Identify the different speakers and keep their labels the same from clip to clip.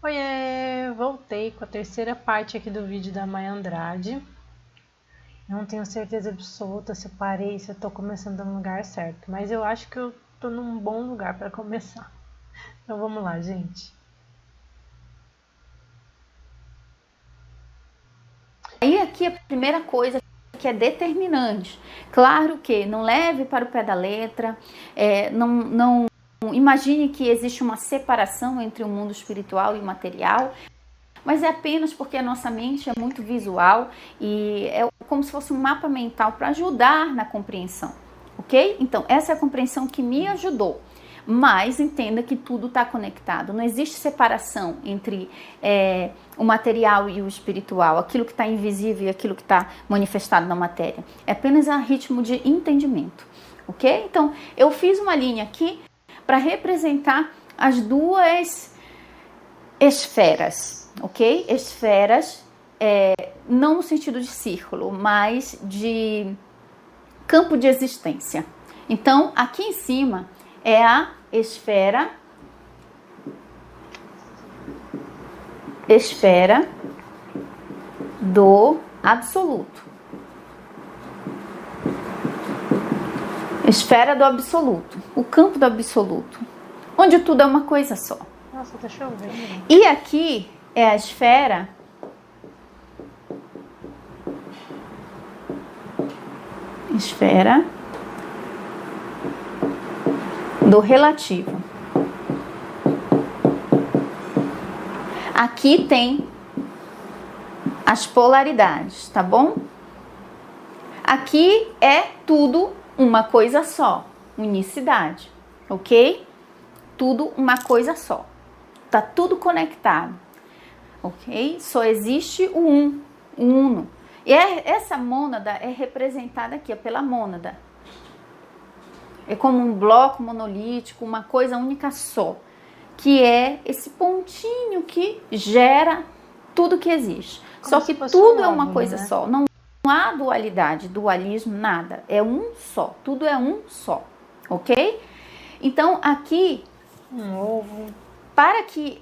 Speaker 1: Oiê, voltei com a terceira parte aqui do vídeo da Maia Andrade. Não tenho certeza absoluta se eu parei, se eu tô começando no lugar certo, mas eu acho que eu tô num bom lugar para começar. Então vamos lá, gente.
Speaker 2: Aí aqui a primeira coisa que é determinante. Claro que não leve para o pé da letra, não imagine que existe uma separação entre o mundo espiritual e o material, mas é apenas porque a nossa mente é muito visual e é como se fosse um mapa mental para ajudar na compreensão, ok? Então, essa é a compreensão que me ajudou. Mas entenda que tudo está conectado, não existe separação entre o material e o espiritual, aquilo que está invisível e aquilo que está manifestado na matéria. É apenas a ritmo de entendimento, ok? Então, eu fiz uma linha aqui para representar as duas esferas, ok? Esferas, não no sentido de círculo, mas de campo de existência. Então, aqui em cima é a esfera do absoluto. Esfera do absoluto, o campo do absoluto, onde tudo é uma coisa só.
Speaker 1: Nossa, tá chovendo.
Speaker 2: E aqui é a esfera do relativo. Aqui tem as polaridades, tá bom? Aqui é tudo uma coisa só, unicidade, ok? Tudo uma coisa só, tá tudo conectado, ok? Só existe o uno. E essa mônada é representada aqui pela mônada. É como um bloco monolítico, uma coisa única só, que é esse pontinho que gera tudo que existe. Só que tudo é uma coisa só, não há dualidade, dualismo, nada. É um só, tudo é um só, ok? Então aqui, para que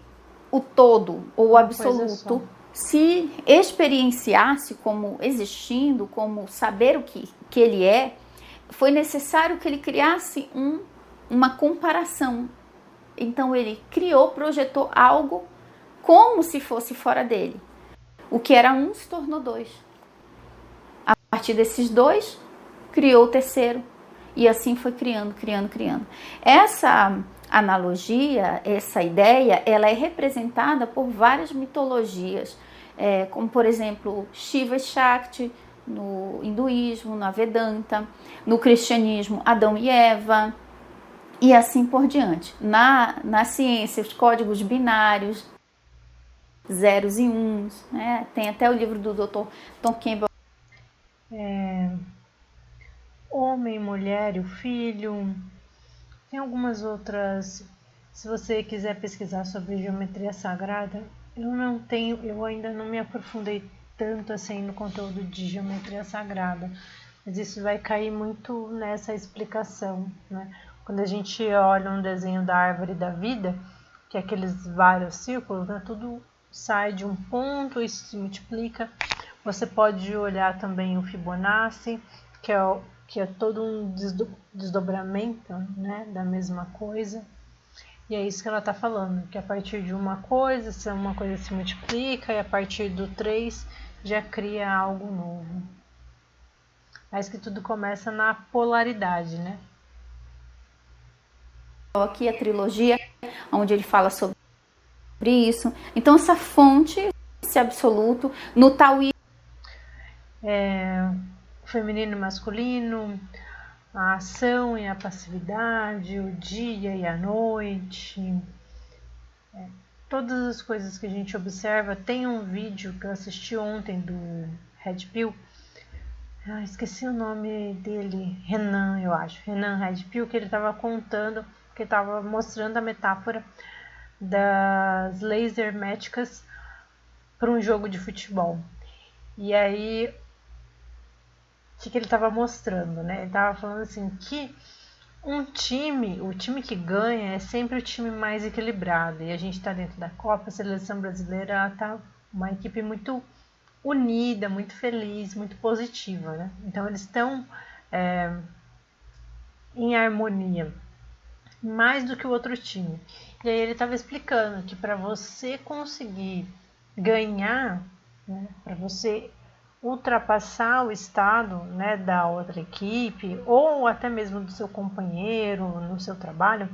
Speaker 2: o todo, ou o absoluto, se experienciasse como existindo, como saber o que ele é, foi necessário que ele criasse uma comparação. Então ele criou, projetou algo como se fosse fora dele. O que era um se tornou dois. A partir desses dois, criou o terceiro. E assim foi criando. Essa analogia, essa ideia, ela é representada por várias mitologias, como por exemplo Shiva e Shakti no hinduísmo, na Vedanta, no cristianismo Adão e Eva, e assim por diante. Na ciência, os códigos binários, zeros e uns, né? Tem até o livro do Dr. Tom Campbell.
Speaker 1: Homem, mulher e o filho. Tem algumas outras. Se você quiser pesquisar sobre geometria sagrada, eu ainda não me aprofundei tanto assim no conteúdo de geometria sagrada, mas isso vai cair muito nessa explicação, né? Quando a gente olha um desenho da árvore da vida, que é aqueles vários círculos, né? Tudo sai de um ponto e se multiplica. Você pode olhar também o Fibonacci, que é todo um desdobramento, né, da mesma coisa. E é isso que ela está falando, que a partir de uma coisa se multiplica, e a partir do 3 já cria algo novo. Mas que tudo começa na polaridade, né?
Speaker 2: Aqui a trilogia, onde ele fala sobre isso. Então essa fonte, esse absoluto, no taoísmo,
Speaker 1: Feminino e masculino, a ação e a passividade, o dia e a noite, todas as coisas que a gente observa. Tem um vídeo que eu assisti ontem do Red Pill, esqueci o nome dele, Renan, eu acho, Renan Red Pill, que ele estava contando, que estava mostrando a metáfora das leis herméticas para um jogo de futebol. E aí, o que ele estava mostrando, né? Ele estava falando assim que o time que ganha é sempre o time mais equilibrado. E a gente está dentro da Copa, a seleção brasileira está uma equipe muito unida, muito feliz, muito positiva, né? Então eles estão em harmonia, mais do que o outro time. E aí ele estava explicando que para você conseguir ganhar, né, para você ultrapassar o estado, né, da outra equipe ou até mesmo do seu companheiro no seu trabalho,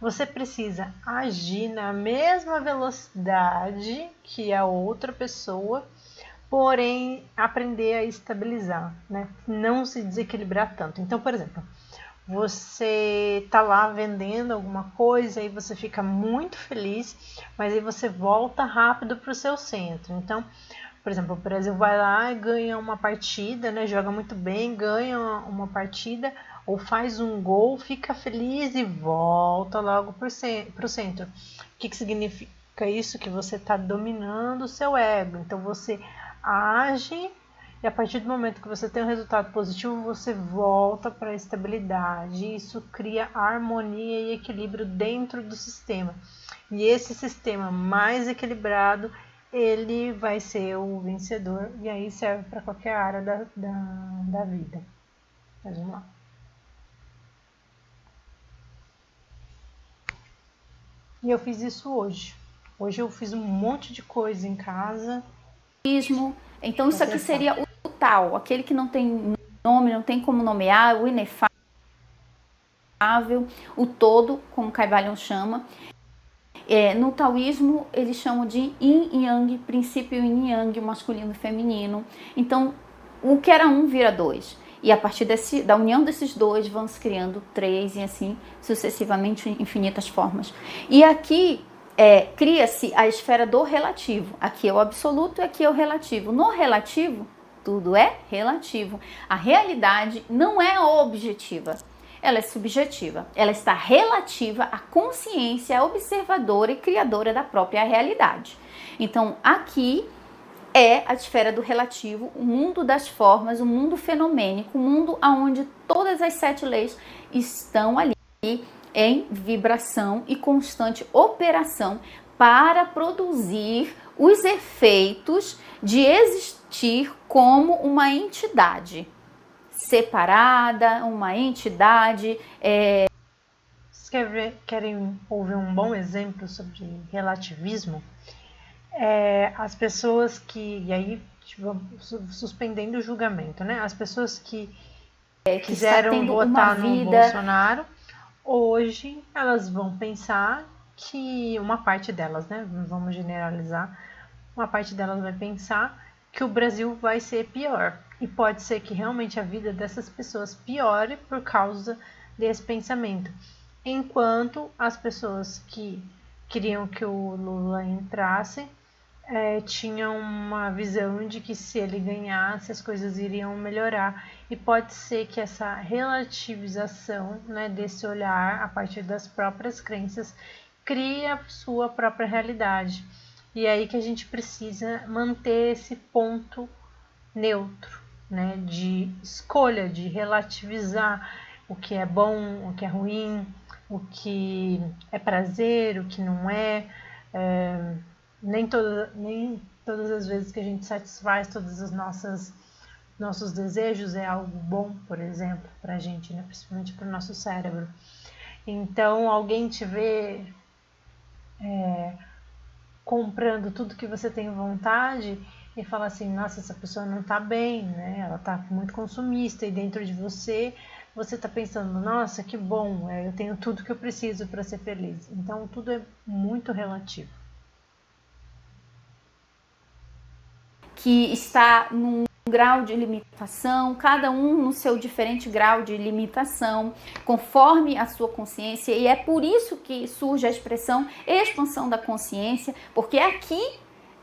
Speaker 1: você precisa agir na mesma velocidade que a outra pessoa, porém aprender a estabilizar, né? Não se desequilibrar tanto. Então, por exemplo, você tá lá vendendo alguma coisa e você fica muito feliz, mas aí você volta rápido para o seu centro. Então, por exemplo, o Brasil vai lá e ganha uma partida, né? Joga muito bem, ganha uma partida ou faz um gol, fica feliz e volta logo para o centro. O que significa isso? Que você está dominando o seu ego. Então você age e a partir do momento que você tem um resultado positivo, você volta para a estabilidade. Isso cria harmonia e equilíbrio dentro do sistema. E esse sistema mais equilibrado, ele vai ser o vencedor. E aí serve para qualquer área da vida. Mas vamos lá. E eu fiz isso hoje. Hoje eu fiz um monte de coisa em casa.
Speaker 2: Então isso aqui seria o tal, aquele que não tem nome, não tem como nomear, o inefável, o todo, como Caibalion chama. No taoísmo eles chamam de yin e yang, princípio yin e yang, o masculino e feminino. Então o que era um vira dois. E a partir da união desses dois vão se criando três e assim sucessivamente infinitas formas. E aqui cria-se a esfera do relativo. Aqui é o absoluto e aqui é o relativo. No relativo, tudo é relativo. A realidade não é objetiva, ela é subjetiva. Ela está relativa à consciência observadora e criadora da própria realidade. Então, aqui é a esfera do relativo, o mundo das formas, o mundo fenomênico, o mundo onde todas as 7 leis estão ali em vibração e constante operação para produzir os efeitos de existir como uma entidade separada, uma entidade.
Speaker 1: Vocês querem ouvir um bom exemplo sobre relativismo? As pessoas que, e aí tipo, suspendendo o julgamento, né? As pessoas que quiseram votar no Bolsonaro, hoje elas vão pensar que uma parte delas, né? Vamos generalizar, uma parte delas vai pensar que o Brasil vai ser pior. E pode ser que realmente a vida dessas pessoas piore por causa desse pensamento. Enquanto as pessoas que queriam que o Lula entrasse tinham uma visão de que se ele ganhasse as coisas iriam melhorar. E pode ser que essa relativização, né, desse olhar a partir das próprias crenças crie a sua própria realidade. E é aí que a gente precisa manter esse ponto neutro, né, de escolha, de relativizar o que é bom, o que é ruim, o que é prazer, o que não é. Nem todas as vezes que a gente satisfaz todas as nossos desejos é algo bom, por exemplo, para a gente, né, principalmente para o nosso cérebro. Então, alguém te vê comprando tudo que você tem vontade e fala assim, nossa, essa pessoa não tá bem, né? Ela tá muito consumista e dentro de você tá pensando, nossa, que bom, eu tenho tudo que eu preciso para ser feliz. Então, tudo é muito relativo.
Speaker 2: Que está num grau de limitação, cada um no seu diferente grau de limitação, conforme a sua consciência, e é por isso que surge a expressão expansão da consciência, porque aqui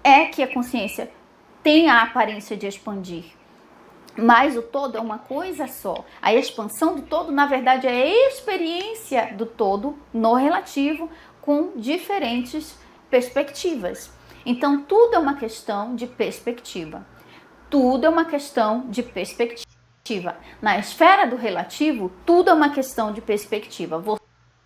Speaker 2: é que a consciência tem a aparência de expandir. Mas o todo é uma coisa só. A expansão do todo, na verdade, é a experiência do todo no relativo com diferentes perspectivas. Então, tudo é uma questão de perspectiva. Tudo é uma questão de perspectiva. Na esfera do relativo, tudo é uma questão de perspectiva.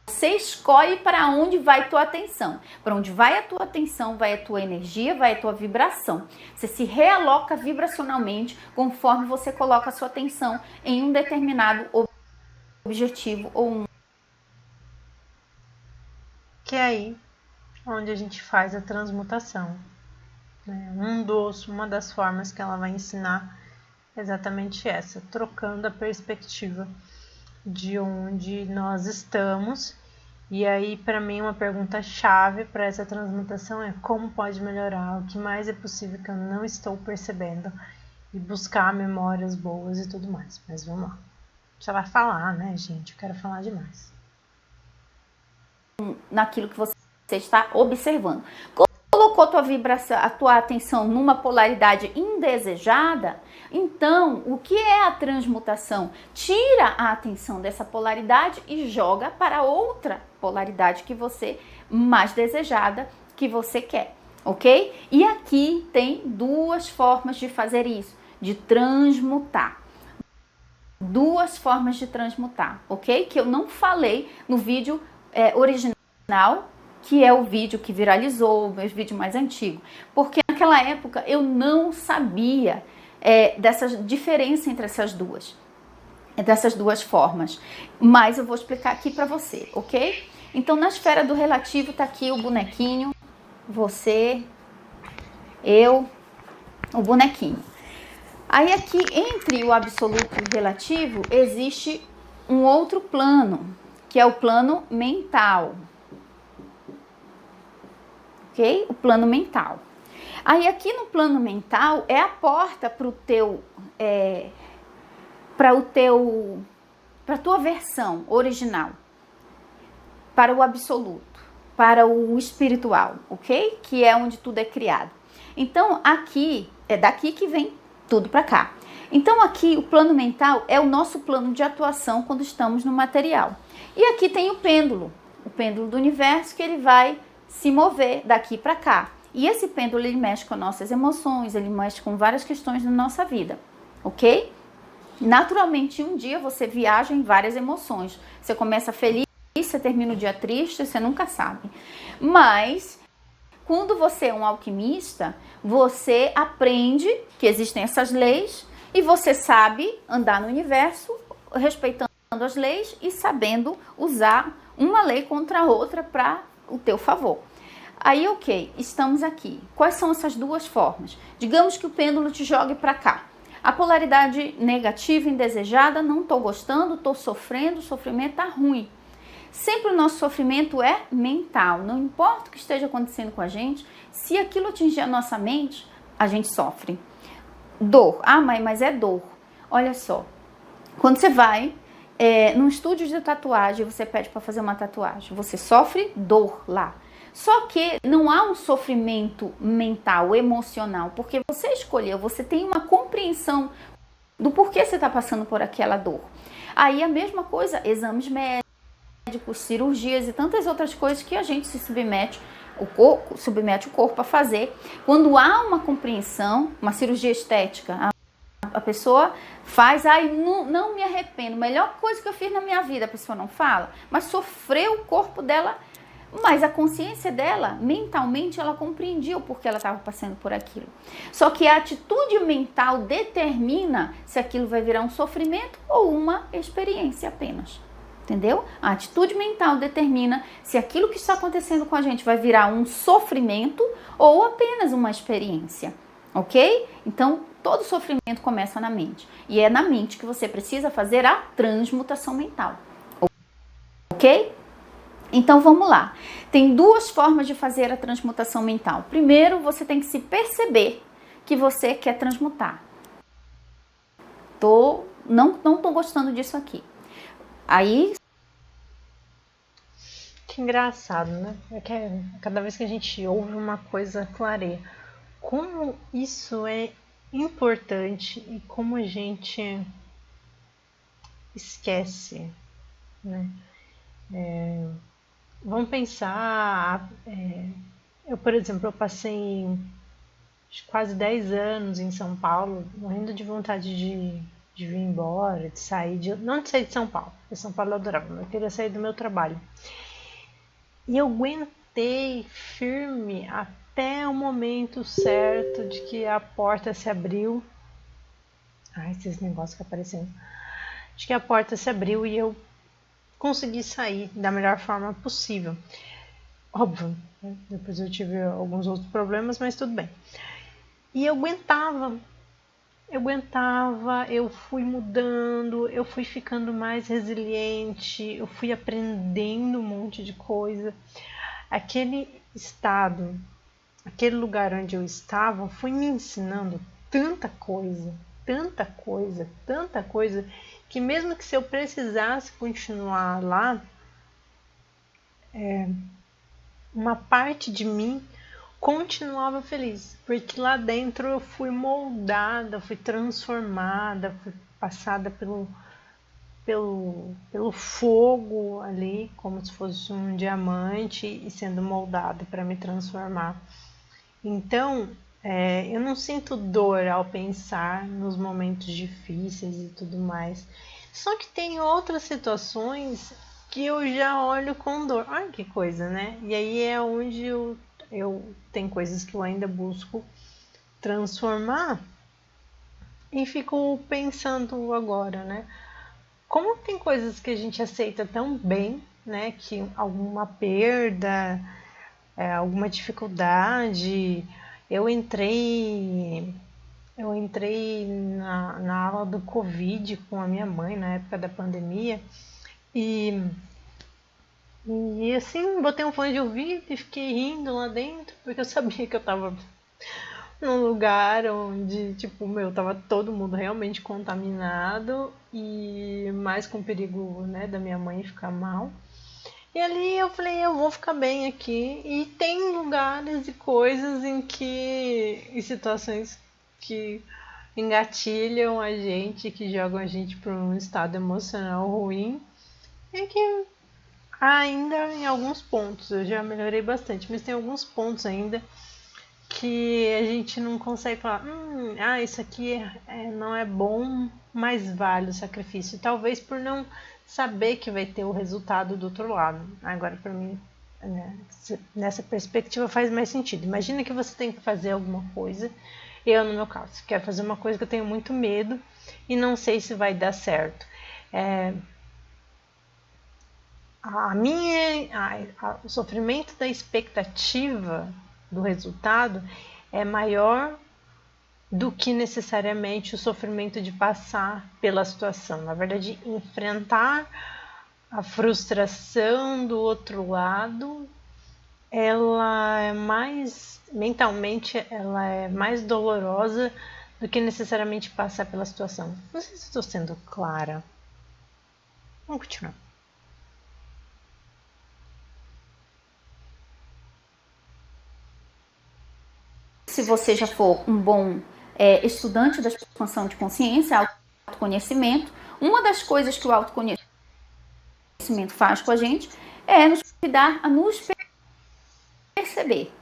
Speaker 2: Você escolhe para onde vai tua atenção. Para onde vai a tua atenção, vai a tua energia, vai a tua vibração. Você se realoca vibracionalmente conforme você coloca a sua atenção em um determinado objetivo ou um.
Speaker 1: Que é aí onde a gente faz a transmutação. Uma das formas que ela vai ensinar é exatamente essa, trocando a perspectiva de onde nós estamos. E aí, para mim, uma pergunta chave para essa transmutação é como pode melhorar, o que mais é possível que eu não estou percebendo, e buscar memórias boas e tudo mais. Mas vamos lá. Já vai falar, né, gente? Eu quero falar demais.
Speaker 2: Naquilo que você está observando. Colocou tua vibração, a tua atenção numa polaridade indesejada, então o que é a transmutação? Tira a atenção dessa polaridade e joga para outra polaridade que você mais desejada, que você quer, ok? E aqui tem duas formas de fazer isso, de transmutar. Duas formas de transmutar, ok? Que eu não falei no vídeo original, que é o vídeo que viralizou, o meu vídeo mais antigo. Porque naquela época eu não sabia dessa diferença entre essas duas formas. Mas eu vou explicar aqui para você, ok? Então, na esfera do relativo, tá aqui o bonequinho, você, eu, o bonequinho. Aí aqui, entre o absoluto e o relativo, existe um outro plano, que é o plano mental. Ok? O plano mental. Aí aqui no plano mental é a porta para a tua versão original, para o absoluto, para o espiritual, ok? Que é onde tudo é criado. Então aqui é daqui que vem tudo para cá. Então aqui o plano mental é o nosso plano de atuação quando estamos no material. E aqui tem o pêndulo do universo, que ele vai se mover daqui para cá. E esse pêndulo, ele mexe com nossas emoções, ele mexe com várias questões da nossa vida, ok? Naturalmente, um dia você viaja em várias emoções. Você começa feliz, você termina o dia triste, você nunca sabe. Mas, quando você é um alquimista, você aprende que existem essas leis e você sabe andar no universo respeitando as leis e sabendo usar uma lei contra a outra para o teu favor. Aí, ok, estamos aqui. Quais são essas duas formas? Digamos que o pêndulo te jogue para cá. A polaridade negativa, indesejada, não estou gostando, estou sofrendo, o sofrimento está ruim. Sempre o nosso sofrimento é mental. Não importa o que esteja acontecendo com a gente, se aquilo atingir a nossa mente, a gente sofre. Dor. Ah, mas é dor. Olha só, quando você vai num estúdio de tatuagem, você pede para fazer uma tatuagem, você sofre dor lá. Só que não há um sofrimento mental, emocional, porque você escolheu, você tem uma compreensão do porquê você está passando por aquela dor. Aí a mesma coisa, exames médicos, cirurgias e tantas outras coisas que a gente se submete o corpo a fazer. Quando há uma compreensão, uma cirurgia estética, a pessoa faz, não me arrependo, melhor coisa que eu fiz na minha vida, a pessoa não fala, mas sofreu o corpo dela, mas a consciência dela, mentalmente, ela compreendia o porquê ela estava passando por aquilo. Só que a atitude mental determina se aquilo vai virar um sofrimento ou uma experiência apenas. Entendeu? A atitude mental determina se aquilo que está acontecendo com a gente vai virar um sofrimento ou apenas uma experiência. Ok? Então, todo sofrimento começa na mente. E é na mente que você precisa fazer a transmutação mental. Ok? Então, vamos lá. Tem duas formas de fazer a transmutação mental. Primeiro, você tem que se perceber que você quer transmutar. Não tô gostando disso aqui. Aí...
Speaker 1: Que engraçado, né? É que cada vez que a gente ouve uma coisa clareia. Como isso é importante e como a gente esquece, né? Vamos pensar, eu, por exemplo, eu passei quase 10 anos em São Paulo, morrendo de vontade de de vir embora, de sair não de sair de São Paulo, porque São Paulo eu adorava, mas eu queria sair do meu trabalho. E eu aguentei firme até o momento certo de que a porta se abriu. Ai, esses negócios que apareceram. De que a porta se abriu e eu consegui sair da melhor forma possível. Óbvio, né? Depois eu tive alguns outros problemas, mas tudo bem. E eu aguentava, eu fui mudando, eu fui ficando mais resiliente, eu fui aprendendo um monte de coisa. Aquele estado, aquele lugar onde eu estava, foi me ensinando tanta coisa, que mesmo que se eu precisasse continuar lá, uma parte de mim continuava feliz, porque lá dentro eu fui moldada, fui transformada, fui passada pelo fogo ali, como se fosse um diamante e sendo moldada para me transformar. Então, eu não sinto dor ao pensar nos momentos difíceis e tudo mais. Só que tem outras situações que eu já olho com dor. Ai, que coisa, né? E aí é onde eu tem coisas que eu ainda busco transformar e fico pensando agora, né? Como tem coisas que a gente aceita tão bem, né? Que alguma perda, alguma dificuldade. Eu entrei na aula do Covid com a minha mãe na época da pandemia e assim, botei um fone de ouvido e fiquei rindo lá dentro, porque eu sabia que eu tava num lugar onde, tipo, tava todo mundo realmente contaminado e mais com perigo, né, da minha mãe ficar mal. E ali eu falei, eu vou ficar bem aqui. E tem lugares e coisas em situações que engatilham a gente, que jogam a gente para um estado emocional ruim. E que ainda em alguns pontos, eu já melhorei bastante, mas tem alguns pontos ainda que a gente não consegue falar, isso aqui não é bom, mas vale o sacrifício. Talvez por não saber que vai ter o resultado do outro lado. Agora, para mim, né, nessa perspectiva faz mais sentido. Imagina que você tem que fazer alguma coisa. Eu, no meu caso, quero fazer uma coisa que eu tenho muito medo e não sei se vai dar certo. O sofrimento da expectativa do resultado é maior do que necessariamente o sofrimento de passar pela situação. Na verdade, enfrentar a frustração do outro lado, ela é mais, mentalmente, ela é mais dolorosa do que necessariamente passar pela situação. Não sei se estou sendo clara. Vamos continuar.
Speaker 2: Se você já for um bom estudante da expansão de consciência, autoconhecimento, uma das coisas que o autoconhecimento faz com a gente é nos ajudar a nos perceber,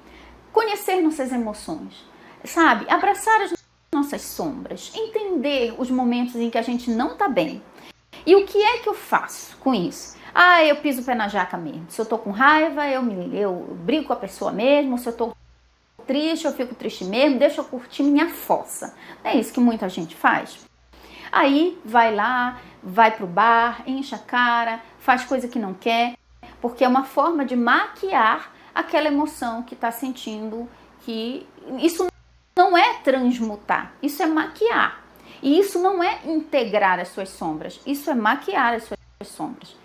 Speaker 2: conhecer nossas emoções, sabe? Abraçar as nossas sombras, entender os momentos em que a gente não tá bem. E o que é que eu faço com isso? Eu piso o pé na jaca mesmo. Se eu tô com raiva, eu brigo com a pessoa mesmo. Se eu tô triste, eu fico triste mesmo, deixa eu curtir minha fossa. É isso que muita gente faz. Aí vai lá, vai pro bar, enche a cara, faz coisa que não quer, porque é uma forma de maquiar aquela emoção que está sentindo, que isso não é transmutar, isso é maquiar. E isso não é integrar as suas sombras, isso é maquiar as suas sombras.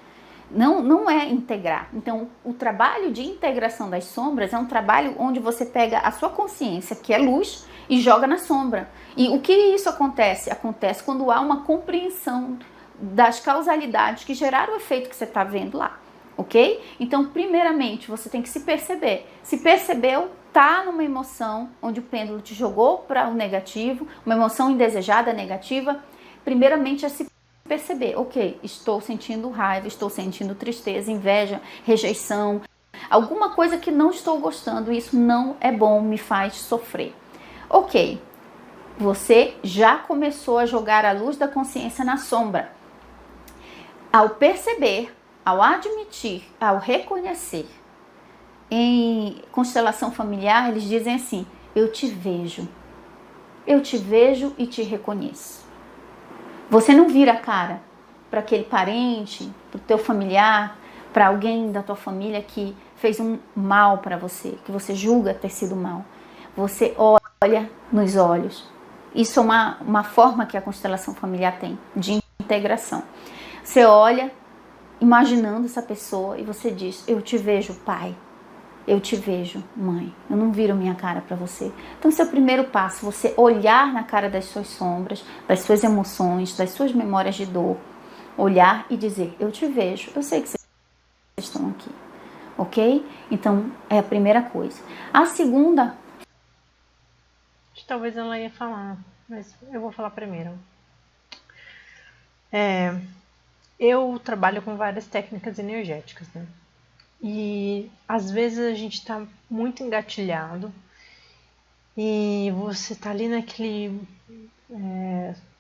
Speaker 2: Não é integrar. Então, o trabalho de integração das sombras é um trabalho onde você pega a sua consciência, que é luz, e joga na sombra. E o que isso acontece? Acontece quando há uma compreensão das causalidades que geraram o efeito que você está vendo lá, ok? Então, primeiramente, você tem que se perceber. Se percebeu, tá numa emoção onde o pêndulo te jogou para o negativo, uma emoção indesejada, negativa, primeiramente é se perceber, ok, estou sentindo raiva, estou sentindo tristeza, inveja, rejeição, alguma coisa que não estou gostando, isso não é bom, me faz sofrer. Ok, Você já começou a jogar a luz da consciência na sombra. Ao perceber, ao admitir, ao reconhecer. Em constelação familiar, eles dizem assim: eu te vejo e te reconheço. Você não vira a cara para aquele parente, para o teu familiar, para alguém da tua família que fez um mal para você, que você julga ter sido mal. Você olha nos olhos. Isso é uma forma que a constelação familiar tem de integração. Você olha imaginando essa pessoa e você diz: eu te vejo, pai. Eu te vejo, mãe. Eu não viro minha cara para você. Então, esse é o primeiro passo. Você olhar na cara das suas sombras, das suas emoções, das suas memórias de dor. Olhar e dizer: eu te vejo. Eu sei que vocês estão aqui. Ok? Então, é a primeira coisa. A segunda...
Speaker 1: Talvez ela ia falar, mas eu vou falar primeiro. Eu trabalho com várias técnicas energéticas, né? E às vezes a gente tá muito engatilhado e você tá ali naquele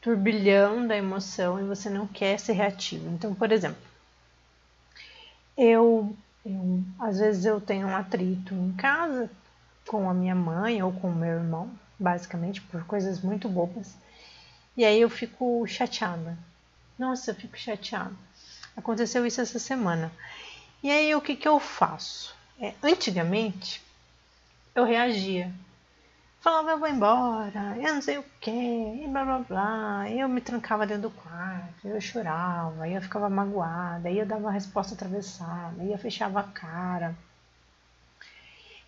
Speaker 1: turbilhão da emoção e você não quer ser reativo. Então, por exemplo, às vezes eu tenho um atrito em casa com a minha mãe ou com o meu irmão, basicamente por coisas muito bobas. E aí eu fico chateada. Nossa, eu fico chateada. Aconteceu isso essa semana. E aí o que eu faço? Antigamente eu reagia. Falava, eu vou embora, eu não sei o que, e blá blá blá. Eu me trancava dentro do quarto, eu chorava, eu ficava magoada, eu dava uma resposta atravessada, eu fechava a cara.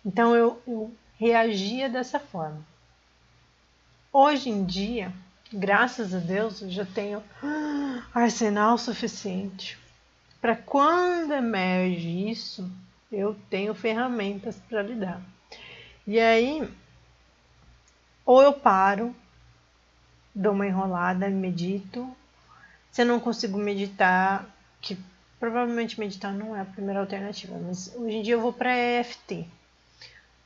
Speaker 1: Então eu reagia dessa forma. Hoje em dia, graças a Deus, eu já tenho arsenal suficiente para quando emerge isso, eu tenho ferramentas para lidar. E aí, ou eu paro, dou uma enrolada, medito. Se eu não consigo meditar, que provavelmente meditar não é a primeira alternativa, mas hoje em dia eu vou para EFT.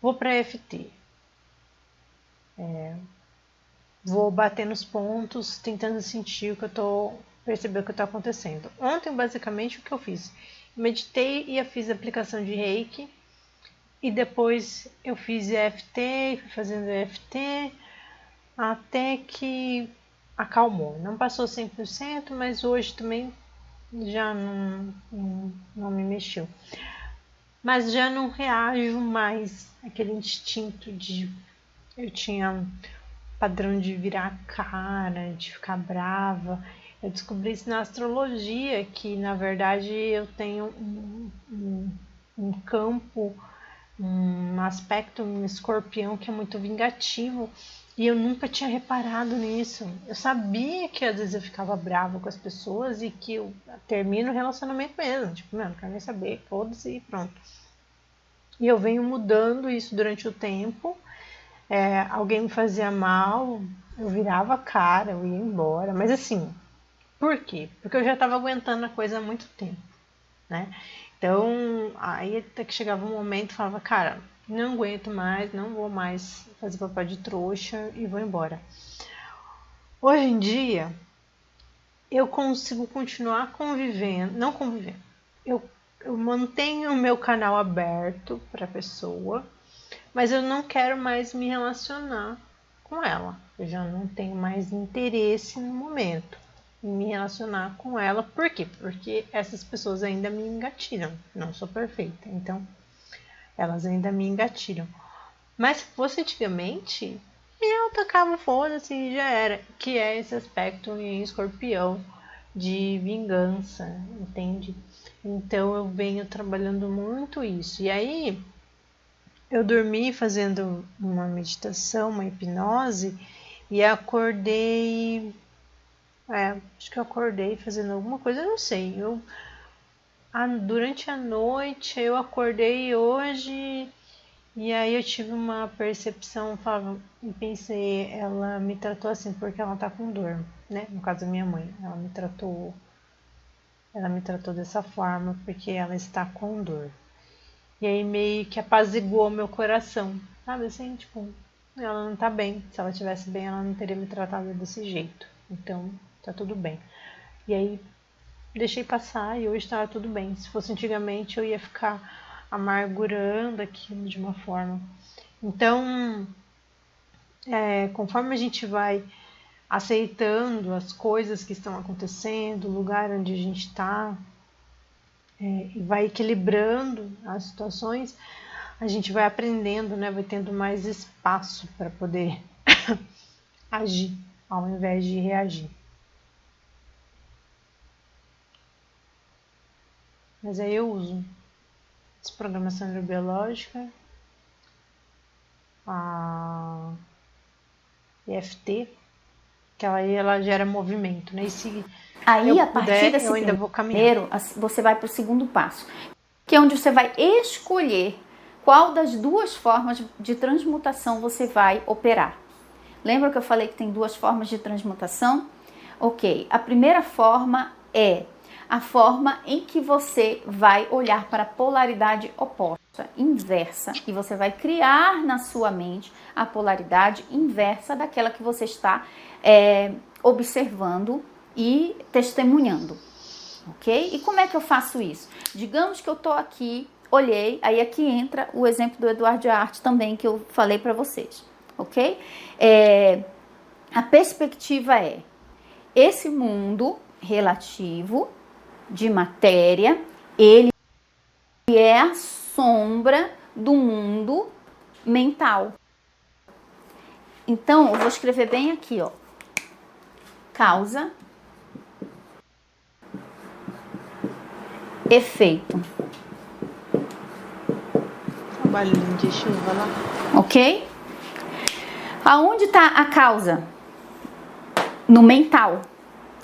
Speaker 1: Vou para EFT. Vou bater nos pontos, tentando sentir o que eu tô, perceber o que está acontecendo. Ontem, basicamente, o que eu fiz? Meditei e eu fiz a aplicação de Reiki. E depois eu fiz EFT, fui fazendo EFT, até que acalmou. Não passou 100%, mas hoje também já não me mexeu. Mas já não reajo mais aquele instinto de... Eu tinha padrão de virar a cara, de ficar brava. Eu descobri isso na astrologia, que na verdade eu tenho um campo, um aspecto, um escorpião que é muito vingativo. E eu nunca tinha reparado nisso. Eu sabia que às vezes eu ficava brava com as pessoas e que eu termino o relacionamento mesmo. Tipo, não quero nem saber, foda-se e pronto. E eu venho mudando isso durante o tempo. Alguém me fazia mal, eu virava a cara, eu ia embora. Mas assim, por quê? Porque eu já estava aguentando a coisa há muito tempo, né? Então, aí até que chegava um momento e falava, cara, não aguento mais, não vou mais fazer papel de trouxa e vou embora. Hoje em dia, eu consigo continuar convivendo, não convivendo. Eu mantenho o meu canal aberto para a pessoa, mas eu não quero mais me relacionar com ela. Eu já não tenho mais interesse no momento em me relacionar com ela. Por quê? Porque essas pessoas ainda me engatilham. Não sou perfeita, então elas ainda me engatilham. Mas se fosse antigamente, eu tacava foda-se e já era. Que é esse aspecto em escorpião de vingança, entende? Então eu venho trabalhando muito isso. E aí eu dormi fazendo uma meditação, uma hipnose, e acordei. Acho que eu acordei fazendo alguma coisa, eu não sei. Durante a noite eu acordei hoje e aí eu tive uma percepção, e pensei, ela me tratou assim porque ela tá com dor, né? No caso da minha mãe, ela me tratou dessa forma porque ela está com dor. E aí meio que apaziguou meu coração, sabe assim, tipo, ela não tá bem. Se ela estivesse bem, ela não teria me tratado desse jeito. Então, tá tudo bem. E aí, deixei passar e hoje tá tudo bem. Se fosse antigamente, eu ia ficar amargurando aquilo de uma forma. Então, conforme a gente vai aceitando as coisas que estão acontecendo, o lugar onde a gente está, e vai equilibrando as situações, a gente vai aprendendo, né? Vai tendo mais espaço para poder agir, ao invés de reagir. Mas aí eu uso desprogramação neurobiológica, a EFT, que ela gera movimento, né? E se
Speaker 2: Aí,
Speaker 1: eu
Speaker 2: a partir
Speaker 1: puder,
Speaker 2: desse
Speaker 1: eu ainda vou caminhar.
Speaker 2: você vai para o segundo passo, que é onde você vai escolher qual das duas formas de transmutação você vai operar. Lembra que eu falei que tem duas formas de transmutação? Ok, a primeira forma é a forma em que você vai olhar para a polaridade oposta, inversa, e você vai criar na sua mente a polaridade inversa daquela que você está observando e testemunhando, ok? E como é que eu faço isso? Digamos que eu tô aqui, olhei, aí aqui entra o exemplo do Eduardo Arte também que eu falei para vocês, ok? A perspectiva é esse mundo relativo de matéria, ele é a sombra do mundo mental. Então, eu vou escrever bem aqui, ó. Causa, efeito.
Speaker 1: Um barulhinho de chuva lá.
Speaker 2: Ok? Aonde está a causa? No mental.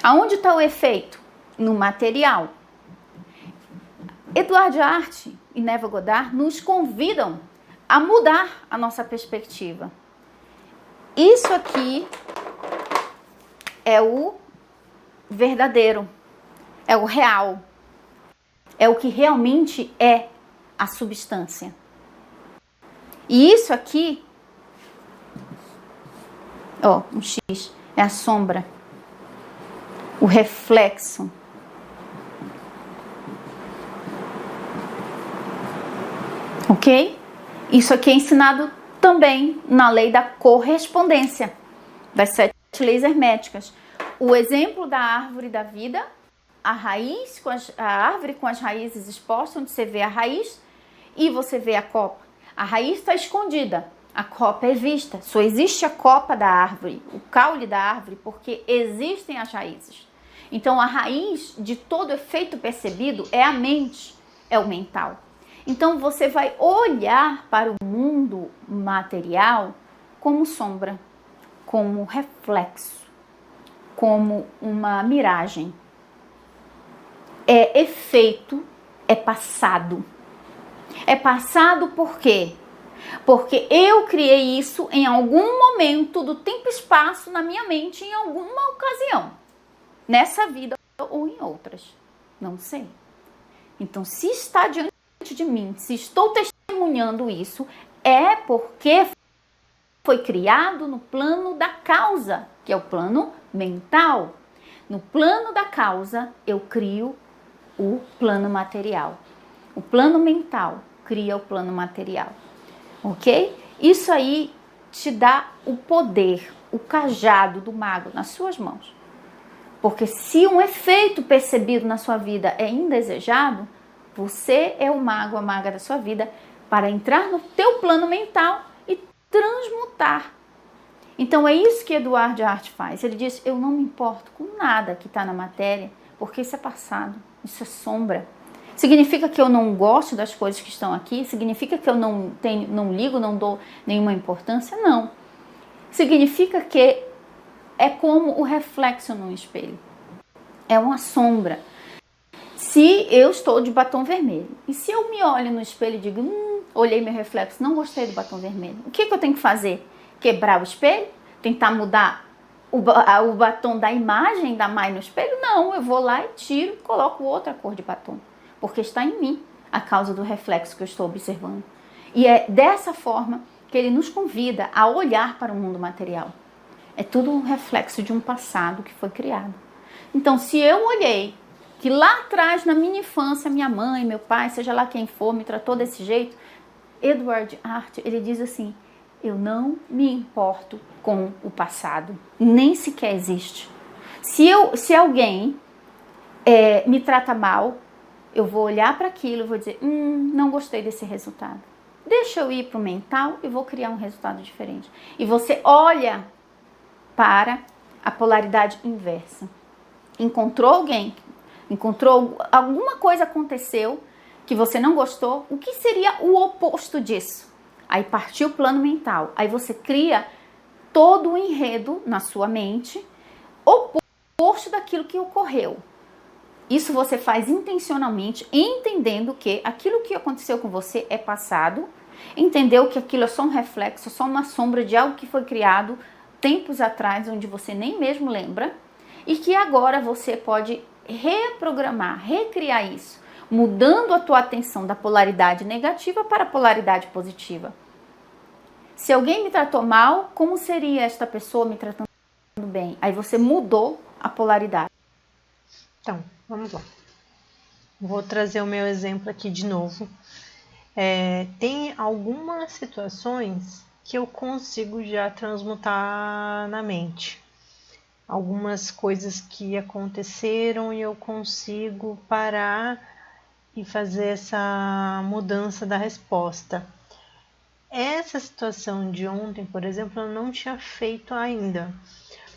Speaker 2: Aonde está o efeito? No material. Eduardo Arte e Neva Goddard nos convidam a mudar a nossa perspectiva. Isso aqui é o verdadeiro, é o real, é o que realmente é a substância. E isso aqui, ó, um X, é a sombra, o reflexo. Ok? Isso aqui é ensinado também na lei da correspondência, das 7 leis herméticas. O exemplo da árvore da vida, a árvore com as raízes expostas, onde você vê a raiz e você vê a copa. A raiz está escondida, a copa é vista. Só existe a copa da árvore, o caule da árvore, porque existem as raízes. Então, a raiz de todo efeito percebido é a mente, é o mental. Então, você vai olhar para o mundo material como sombra, como reflexo, como uma miragem. É efeito, é passado. É passado por quê? Porque eu criei isso em algum momento do tempo e espaço na minha mente, em alguma ocasião. Nessa vida ou em outras. Não sei. Então, se está diante de mim, se estou testemunhando isso, é porque foi criado no plano da causa, que é o plano mental. No plano da causa, eu crio o plano material. O plano mental cria o plano material. Ok? Isso aí te dá o poder, o cajado do mago nas suas mãos. Porque se um efeito percebido na sua vida é indesejado, você é o mago, a maga da sua vida, para entrar no teu plano mental e transmutar. Então é isso que Eduardo Arte faz. Ele diz, eu não me importo com nada que está na matéria, porque isso é passado, isso é sombra. Significa que eu não gosto das coisas que estão aqui? Significa que eu não ligo, não dou nenhuma importância? Não. Significa que é como o reflexo no espelho. É uma sombra. Se eu estou de batom vermelho e se eu me olho no espelho e digo, olhei meu reflexo, não gostei do batom vermelho, o que eu tenho que fazer? Quebrar o espelho? Tentar mudar o batom da imagem da Mai no espelho? Não, eu vou lá e tiro e coloco outra cor de batom, porque está em mim a causa do reflexo que eu estou observando. E é dessa forma que ele nos convida a olhar para o mundo material. É tudo um reflexo de um passado que foi criado. Então, se eu olhei que lá atrás, na minha infância, minha mãe, meu pai, seja lá quem for, me tratou desse jeito, Edward Hart, ele diz assim, eu não me importo com o passado, nem sequer existe. Se alguém me trata mal, eu vou olhar para aquilo e vou dizer, não gostei desse resultado. Deixa eu ir para o mental e vou criar um resultado diferente. E você olha para a polaridade inversa. Encontrou alguém, alguma coisa aconteceu que você não gostou, o que seria o oposto disso? Aí partiu o plano mental. Aí você cria todo o enredo na sua mente oposto daquilo que ocorreu. Isso você faz intencionalmente, entendendo que aquilo que aconteceu com você é passado, entendeu que aquilo é só um reflexo, só uma sombra de algo que foi criado tempos atrás, onde você nem mesmo lembra, e que agora você pode reprogramar, recriar isso, mudando a tua atenção da polaridade negativa para a polaridade positiva. Se alguém me tratou mal, como seria esta pessoa me tratando bem? Aí você mudou a polaridade.
Speaker 1: Então, vamos lá. Vou trazer o meu exemplo aqui de novo. Tem algumas situações que eu consigo já transmutar na mente. Algumas coisas que aconteceram e eu consigo parar e fazer essa mudança da resposta. Essa situação de ontem, por exemplo, eu não tinha feito ainda.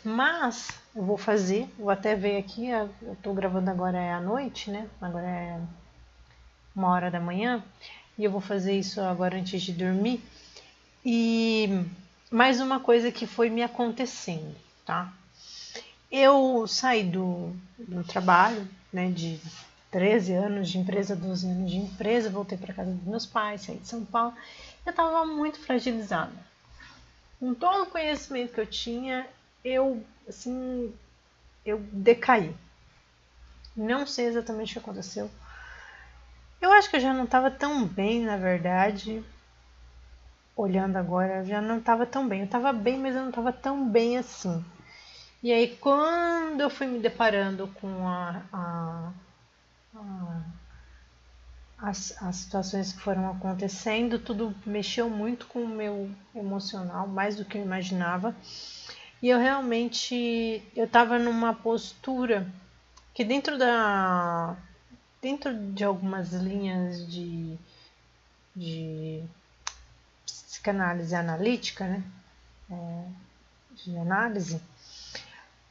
Speaker 1: Mas eu vou fazer, vou até ver aqui, eu tô gravando agora à noite, né? Agora é 1h da manhã. E eu vou fazer isso agora antes de dormir. E mais uma coisa que foi me acontecendo, tá? Eu saí do trabalho, né, de 13 anos de empresa, 12 anos de empresa, voltei para casa dos meus pais, saí de São Paulo. Eu estava muito fragilizada. Com todo o conhecimento que eu tinha, eu decaí. Não sei exatamente o que aconteceu. Eu acho que eu já não estava tão bem, na verdade. Olhando agora, eu já não estava tão bem. Eu estava bem, mas eu não estava tão bem assim. E aí, quando eu fui me deparando com as situações que foram acontecendo, tudo mexeu muito com o meu emocional, mais do que eu imaginava. E eu realmente, eu estava numa postura que dentro de algumas linhas de psicanálise analítica, né? De análise,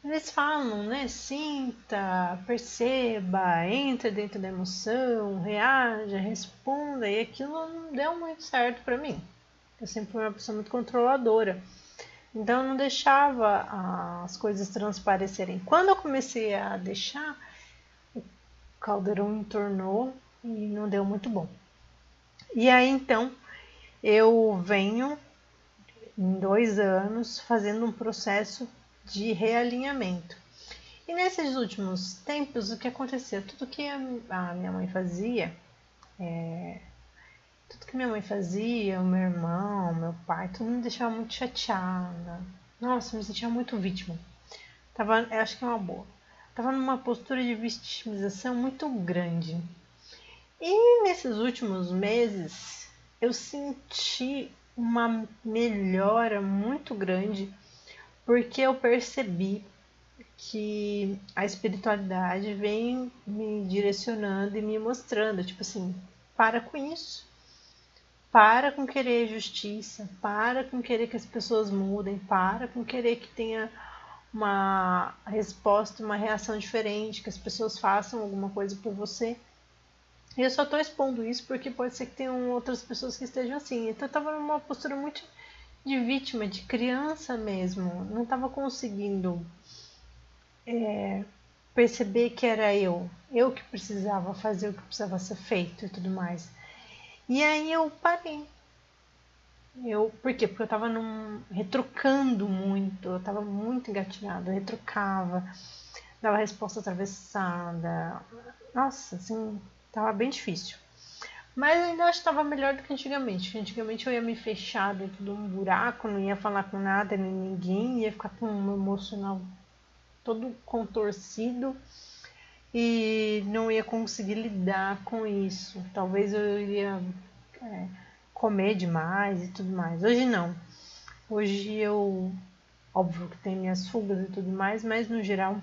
Speaker 1: eles falam, né? Sinta, perceba, entre dentro da emoção, reaja, responda, e aquilo não deu muito certo para mim. Eu sempre fui uma pessoa muito controladora. Então eu não deixava as coisas transparecerem. Quando eu comecei a deixar, o caldeirão entornou e não deu muito bom. E aí então eu venho em 2 anos fazendo um processo de realinhamento. E nesses últimos tempos, o que acontecia? Tudo que a minha mãe fazia, o meu irmão, meu pai, tudo me deixava muito chateada. Nossa, me sentia muito vítima. Eu acho que é uma boa. Tava numa postura de vitimização muito grande. E nesses últimos meses, eu senti uma melhora muito grande, porque eu percebi que a espiritualidade vem me direcionando e me mostrando, tipo assim, para com isso. Para com querer justiça, para com querer que as pessoas mudem, para com querer que tenha uma resposta, uma reação diferente, que as pessoas façam alguma coisa por você. E eu só estou expondo isso porque pode ser que tenham outras pessoas que estejam assim. Então eu estava numa postura muito de vítima, de criança mesmo. Não estava conseguindo perceber que era eu que precisava fazer o que precisava ser feito e tudo mais. E aí eu parei. Por quê? Porque eu estava retrucando muito, eu estava muito engatilhada, eu retrucava, dava resposta atravessada. Nossa, assim, estava bem difícil. Mas eu ainda acho que estava melhor do que antigamente. Antigamente eu ia me fechar dentro de um buraco, não ia falar com nada, nem ninguém, ia ficar com um emocional todo contorcido e não ia conseguir lidar com isso. Talvez eu iria comer demais e tudo mais. Hoje não. Hoje eu, óbvio que tem minhas fugas e tudo mais, mas no geral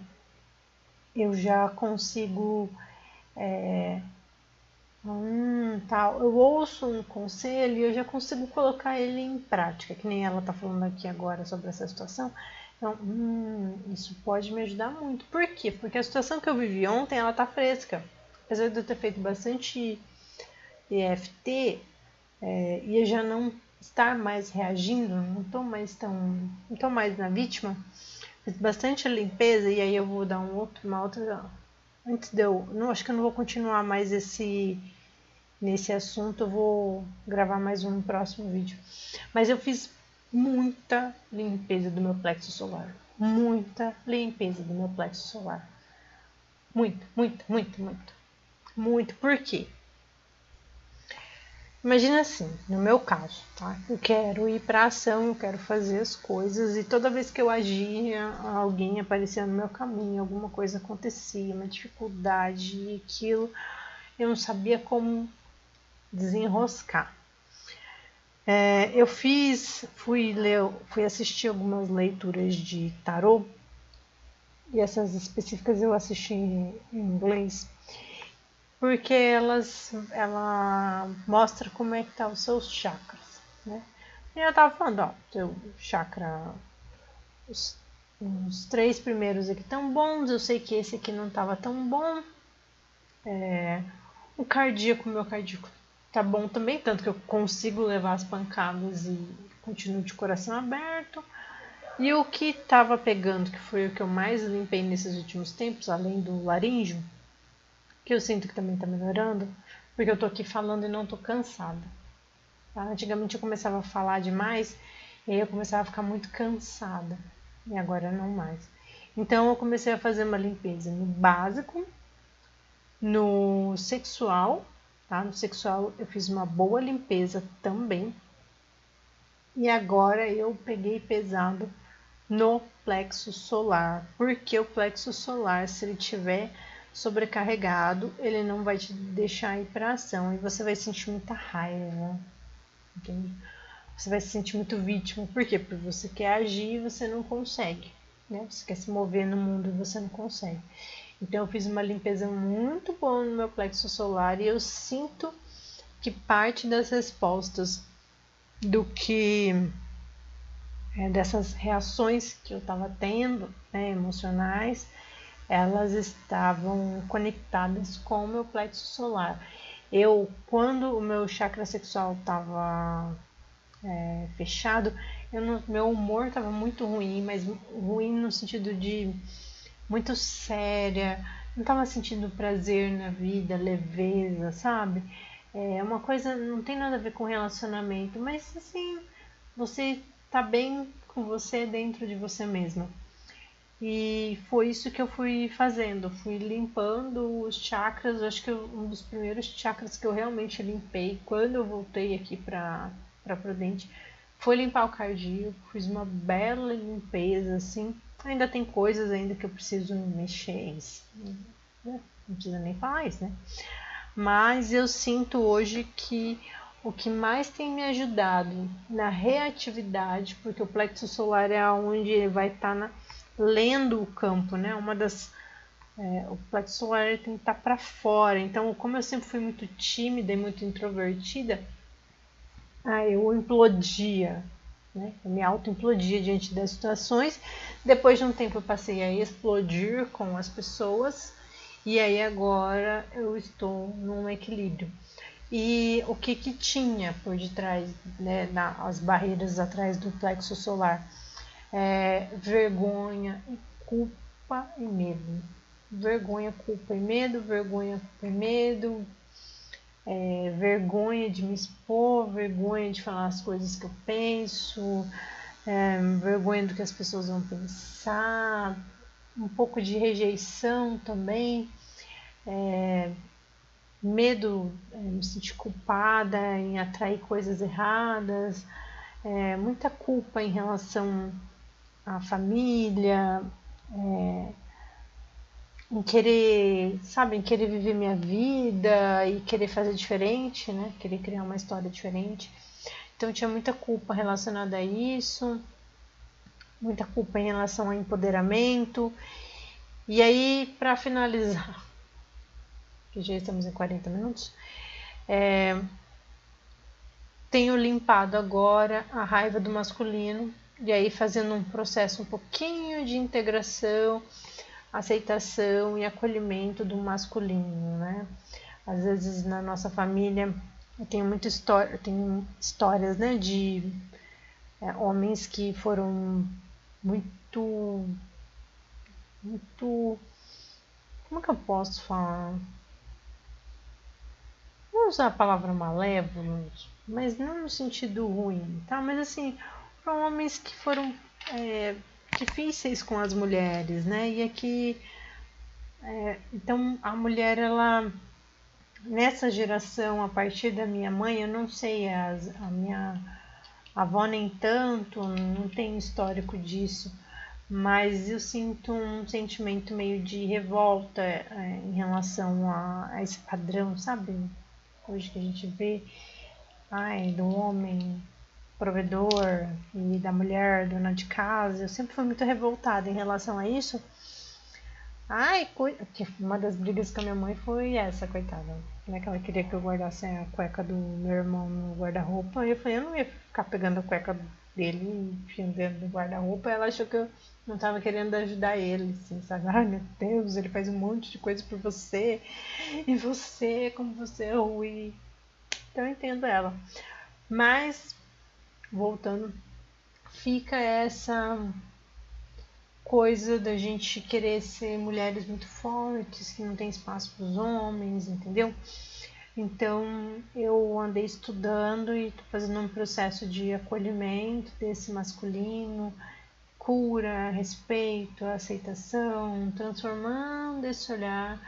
Speaker 1: eu já consigo tal. Eu ouço um conselho e eu já consigo colocar ele em prática, que nem ela tá falando aqui agora sobre essa situação. Então, isso pode me ajudar muito. Por quê? Porque a situação que eu vivi ontem, ela tá fresca. Apesar de eu ter feito bastante EFT, e eu já não estar mais reagindo, não tô mais na vítima, fiz bastante limpeza e aí eu vou dar uma outra, antes de eu, não, acho que eu não vou continuar mais nesse assunto, eu vou gravar mais um no próximo vídeo. Mas eu fiz muita limpeza do meu plexo solar, muita limpeza do meu plexo solar, muito, por quê? Imagina assim, no meu caso, tá? Eu quero ir para ação, eu quero fazer as coisas e toda vez que eu agia, alguém aparecia no meu caminho, alguma coisa acontecia, uma dificuldade e aquilo, eu não sabia como desenroscar. Fui assistir algumas leituras de tarô e essas específicas eu assisti em inglês porque ela mostra como é que tá os seus chakras, né? E eu tava falando, ó, seu chakra, os, os 3 primeiros aqui tão bons, eu sei que esse aqui não tava tão bom. Meu cardíaco tá bom também, tanto que eu consigo levar as pancadas e continuo de coração aberto. E o que tava pegando, que foi o que eu mais limpei nesses últimos tempos, além do laríngeo, que eu sinto que também tá melhorando, porque eu tô aqui falando e não tô cansada. Tá? Antigamente eu começava a falar demais e aí eu começava a ficar muito cansada. E agora não mais. Então eu comecei a fazer uma limpeza no básico, no sexual, tá? No sexual eu fiz uma boa limpeza também. E agora eu peguei pesado no plexo solar, porque o plexo solar, se ele tiver sobrecarregado, ele não vai te deixar ir para ação e você vai sentir muita raiva, entende? Você vai se sentir muito vítima. Por quê? Porque você quer agir e você não consegue, né? Você quer se mover no mundo e você não consegue. Então eu fiz uma limpeza muito boa no meu plexo solar e eu sinto que parte das respostas do que dessas reações que eu estava tendo, né, emocionais, elas estavam conectadas com o meu plexo solar. Quando o meu chakra sexual estava fechado, meu humor estava muito ruim, mas ruim no sentido de muito séria, não estava sentindo prazer na vida, leveza, sabe? É uma coisa, não tem nada a ver com relacionamento, mas assim, você tá bem com você dentro de você mesma. E foi isso que eu fui fazendo, fui limpando os chakras. Acho que um dos primeiros chakras que eu realmente limpei quando eu voltei aqui para Prudente foi limpar o cardíaco. Fiz uma bela limpeza, assim. Ainda tem coisas ainda que eu preciso mexer, né? Não precisa nem falar isso, né? Mas eu sinto hoje que o que mais tem me ajudado na reatividade, porque o plexo solar é onde ele vai estar lendo o campo, né? O plexo solar tem que estar para fora. Então, como eu sempre fui muito tímida e muito introvertida, eu implodia, né? Eu me auto-implodia diante das situações. Depois de um tempo eu passei a explodir com as pessoas e aí agora eu estou num equilíbrio. E o que tinha por detrás, né, as barreiras atrás do plexo solar? Vergonha, culpa e medo. Vergonha, culpa e medo, vergonha, culpa e medo, vergonha de me expor, vergonha de falar as coisas que eu penso, vergonha do que as pessoas vão pensar, um pouco de rejeição também, medo, me sentir culpada em atrair coisas erradas, muita culpa em relação à família, em querer, sabe, em querer viver minha vida e querer fazer diferente, né? Querer criar uma história diferente. Então tinha muita culpa relacionada a isso, muita culpa em relação ao empoderamento. E aí, para finalizar, que já estamos em 40 minutos, tenho limpado agora a raiva do masculino, e aí fazendo um processo um pouquinho de integração, aceitação e acolhimento do masculino, né? Às vezes na nossa família eu tenho muita história, tenho histórias, né, de homens que foram muito, muito, como que eu posso falar? Vou usar a palavra malévolos, mas não no sentido ruim, tá? Mas assim, foram homens que foram difíceis com as mulheres, né? E aqui, então a mulher, ela, nessa geração, a partir da minha mãe, eu não sei, a minha avó nem tanto, não tem histórico disso, mas eu sinto um sentimento meio de revolta em relação a esse padrão, sabe? Hoje que a gente vê, do homem provedor e da mulher dona de casa, eu sempre fui muito revoltada em relação a isso. Uma das brigas com a minha mãe foi essa, coitada. Né, que ela queria que eu guardasse a cueca do meu irmão no guarda-roupa. E eu falei, eu não ia ficar pegando a cueca dele e enfiando dentro do guarda-roupa. Ela achou que eu não tava querendo ajudar ele, assim, sabe? Ai, meu Deus, ele faz um monte de coisa por você. E você, como você é ruim. Então eu entendo ela. Mas, voltando, fica essa coisa da gente querer ser mulheres muito fortes, que não tem espaço para os homens, entendeu? Então eu andei estudando e tô fazendo um processo de acolhimento desse masculino, cura, respeito, aceitação, transformando esse olhar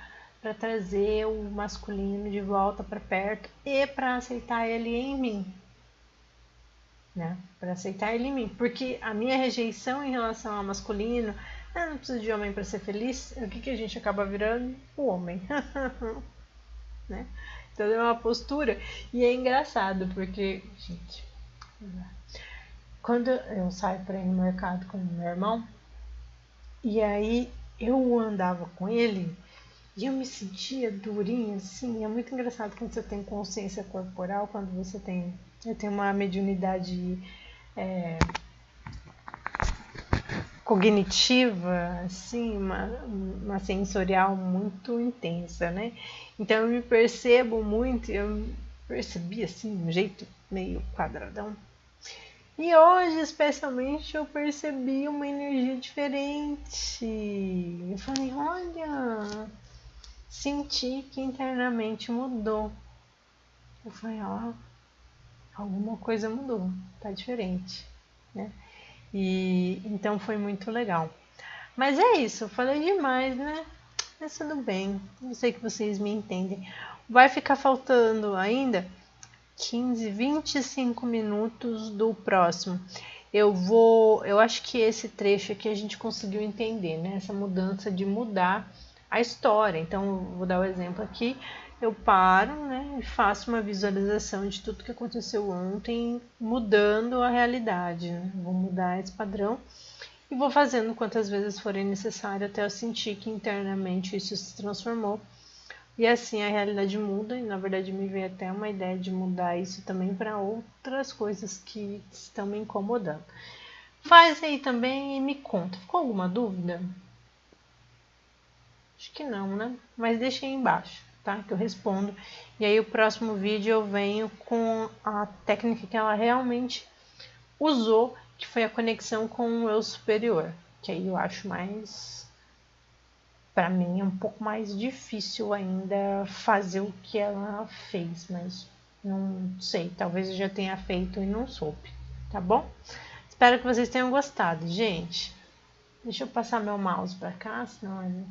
Speaker 1: para trazer o masculino de volta para perto e para aceitar ele em mim. Né? Para aceitar ele em mim, porque a minha rejeição em relação ao masculino, não preciso de homem para ser feliz, o que a gente acaba virando? O homem. Né? Então é uma postura, e é engraçado, porque, gente, quando eu saio para ir no mercado com o meu irmão, e aí eu andava com ele, e eu me sentia durinha, assim, é muito engraçado quando você tem consciência corporal, quando você tem, eu tenho uma mediunidade cognitiva, assim, uma sensorial muito intensa, né? Então eu me percebo muito, eu percebi assim, um jeito meio quadradão. E hoje, especialmente, eu percebi uma energia diferente. Eu falei, olha, senti que internamente mudou. Eu falei, alguma coisa mudou, tá diferente, né? E então foi muito legal. Mas é isso, eu falei demais, né? Mas tudo bem, eu sei que vocês me entendem. Vai ficar faltando ainda 15, 25 minutos do próximo. Eu acho que esse trecho aqui a gente conseguiu entender, né? Essa mudança de mudar a história. Então, eu vou dar o exemplo aqui. Eu paro, né, e faço uma visualização de tudo que aconteceu ontem, mudando a realidade. Né? Vou mudar esse padrão e vou fazendo quantas vezes forem necessário até eu sentir que internamente isso se transformou. E assim a realidade muda, e na verdade me veio até uma ideia de mudar isso também para outras coisas que estão me incomodando. Faz aí também e me conta. Ficou alguma dúvida? Acho que não, né? Mas deixa aí embaixo, tá? Que eu respondo. E aí o próximo vídeo eu venho com a técnica que ela realmente usou, que foi a conexão com o eu superior. Que aí eu acho mais... Para mim é um pouco mais difícil ainda fazer o que ela fez, mas não sei, talvez eu já tenha feito e não soube, tá bom? Espero que vocês tenham gostado, gente. Deixa eu passar meu mouse para cá, senão...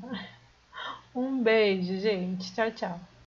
Speaker 1: Um beijo, gente. Tchau, tchau.